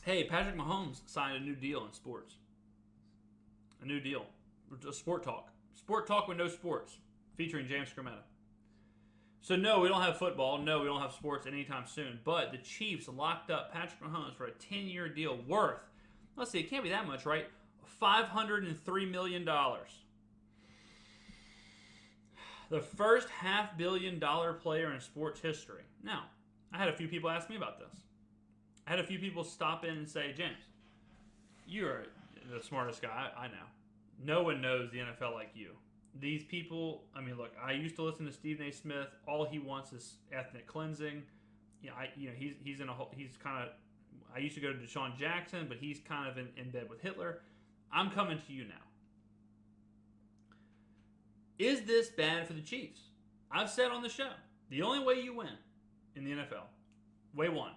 Hey, Patrick Mahomes signed a new deal in sports. A new deal. A sport talk. Sport talk with no sports, featuring James Skrmetta. So no, we don't have football. No, we don't have sports anytime soon. But the Chiefs locked up Patrick Mahomes for a 10-year deal worth, let's see, it can't be that much, right? $503 million. The first $500 million player in sports history. Now, I had a few people ask me about this. I had a few people stop in and say, James, you're the smartest guy I know. No one knows the NFL like you. These people, I mean, look, I used to listen to Stephen A. Smith. All he wants is ethnic cleansing. He's in a whole, he's kind of. I used to go to Deshaun Jackson, but he's kind of in bed with Hitler. I'm coming to you now. Is this bad for the Chiefs? I've said on the show, the only way you win in the NFL, way one,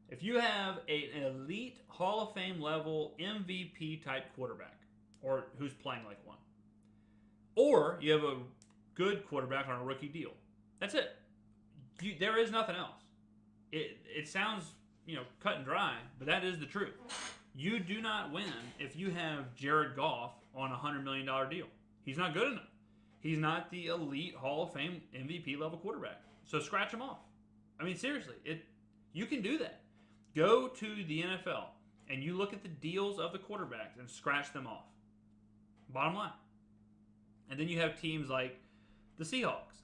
if you have an elite Hall of Fame level MVP type quarterback, or who's playing like one, or you have a good quarterback on a rookie deal. That's it. There is nothing else. It sounds cut and dry, but that is the truth. You do not win if you have Jared Goff on a $100 million deal. He's not good enough. He's not the elite Hall of Fame MVP level quarterback. So scratch him off. I mean, seriously, you can do that. Go to the NFL and you look at the deals of the quarterbacks and scratch them off. Bottom line. And then you have teams like the Seahawks.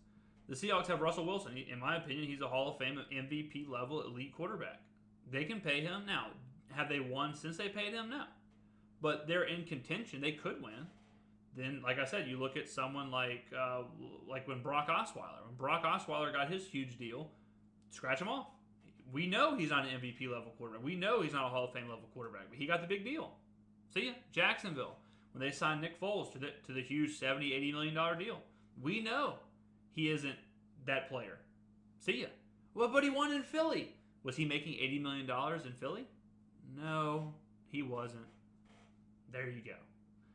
The Seahawks have Russell Wilson. In my opinion, he's a Hall of Fame MVP level elite quarterback. They can pay him now. Have they won since they paid him? No. But they're in contention. They could win. Then, like I said, you look at someone like when Brock Osweiler. When Brock Osweiler got his huge deal, scratch him off. We know he's not an MVP level quarterback. We know he's not a Hall of Fame level quarterback, but he got the big deal. See ya? Jacksonville, when they signed Nick Foles to the huge $70, $80 million deal. We know he isn't that player. See ya. Well, but he won in Philly. Was he making $80 million in Philly? No, he wasn't. There you go.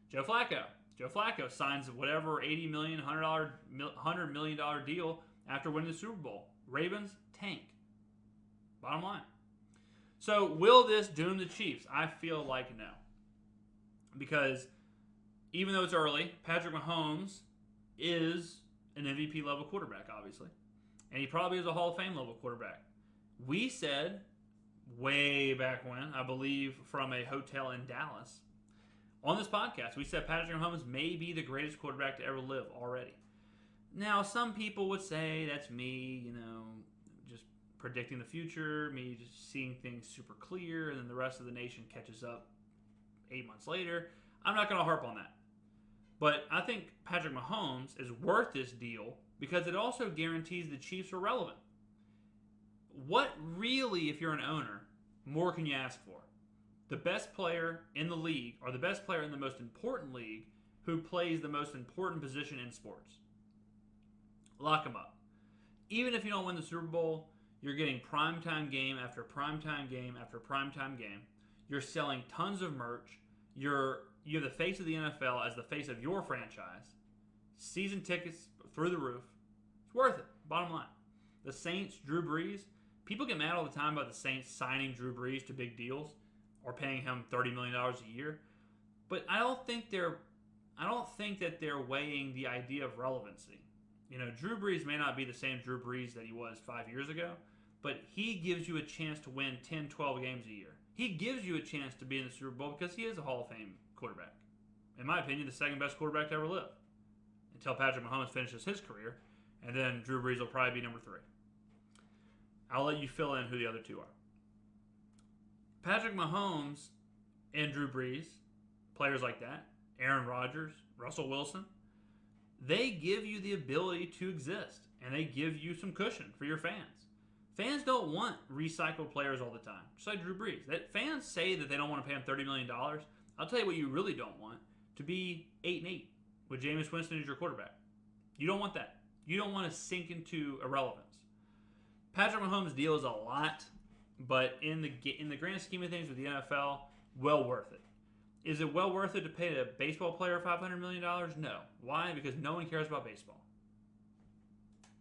Joe Flacco. Joe Flacco signs whatever $80 million, $100 million deal after winning the Super Bowl. Ravens tank. Bottom line. So will this doom the Chiefs? I feel like no. Because even though it's early, Patrick Mahomes is an MVP level quarterback, obviously. And he probably is a Hall of Fame level quarterback. We said way back when, I believe from a hotel in Dallas, on this podcast, we said Patrick Mahomes may be the greatest quarterback to ever live already. Now, some people would say that's me, just predicting the future, me just seeing things super clear, and then the rest of the nation catches up 8 months later. I'm not going to harp on that. But I think Patrick Mahomes is worth this deal because it also guarantees the Chiefs are relevant. What really, if you're an owner, more can you ask for? The best player in the league, or the best player in the most important league, who plays the most important position in sports. Lock him up. Even if you don't win the Super Bowl, you're getting primetime game after primetime game after primetime game. You're selling tons of merch. You're the face of the NFL as the face of your franchise. Season tickets through the roof. It's worth it. Bottom line. The Saints, Drew Brees. People get mad all the time about the Saints signing Drew Brees to big deals or paying him $30 million a year. But I don't think that they're weighing the idea of relevancy. Drew Brees may not be the same Drew Brees that he was 5 years ago, but he gives you a chance to win 10, 12 games a year. He gives you a chance to be in the Super Bowl because he is a Hall of Fame quarterback. In my opinion, the second best quarterback to ever live. Until Patrick Mahomes finishes his career, and then Drew Brees will probably be number 3. I'll let you fill in who the other two are. Patrick Mahomes and Drew Brees, players like that, Aaron Rodgers, Russell Wilson, they give you the ability to exist, and they give you some cushion for your fans. Fans don't want recycled players all the time, just like Drew Brees. Fans say that they don't want to pay him $30 million. I'll tell you what you really don't want, to be 8-8 with Jameis Winston as your quarterback. You don't want that. You don't want to sink into irrelevance. Patrick Mahomes' deal is a lot, but in the grand scheme of things with the NFL, well worth it. Is it well worth it to pay a baseball player $500 million? No. Why? Because no one cares about baseball.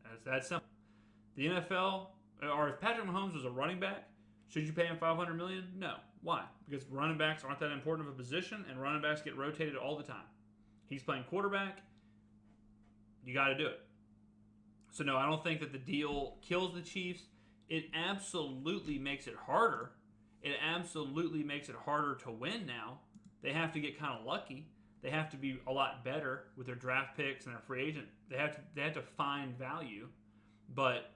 That's that simple. The NFL, or if Patrick Mahomes was a running back, Should you pay him $500 million? No. Why? Because running backs aren't that important of a position, and running backs get rotated all the time. He's playing quarterback. You got to do it. So no, I don't think that the deal kills the Chiefs. It absolutely makes it harder. It absolutely makes it harder to win now. They have to get kind of lucky. They have to be a lot better with their draft picks and their free agent. They have to find value. But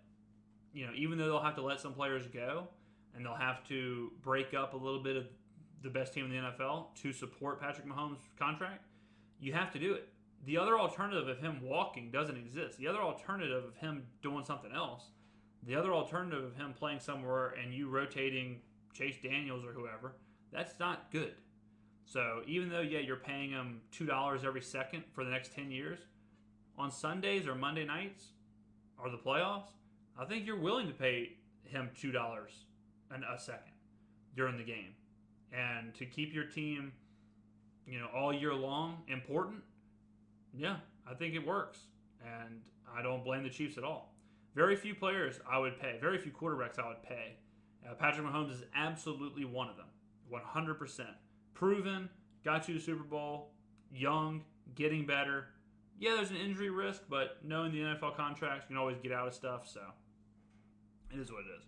even though they'll have to let some players go, and they'll have to break up a little bit of the best team in the NFL to support Patrick Mahomes' contract, you have to do it. The other alternative of him walking doesn't exist. The other alternative of him doing something else, the other alternative of him playing somewhere and you rotating Chase Daniels or whoever, that's not good. So even though, you're paying him $2 every second for the next 10 years, on Sundays or Monday nights or the playoffs, I think you're willing to pay him $2 a second during the game. And to keep your team, all year long important, yeah, I think it works. And I don't blame the Chiefs at all. Very few players I would pay. Very few quarterbacks I would pay. Patrick Mahomes is absolutely one of them. 100%. Proven, got you to the Super Bowl, young, getting better. Yeah, there's an injury risk, but knowing the NFL contracts, you can always get out of stuff. So it is what it is.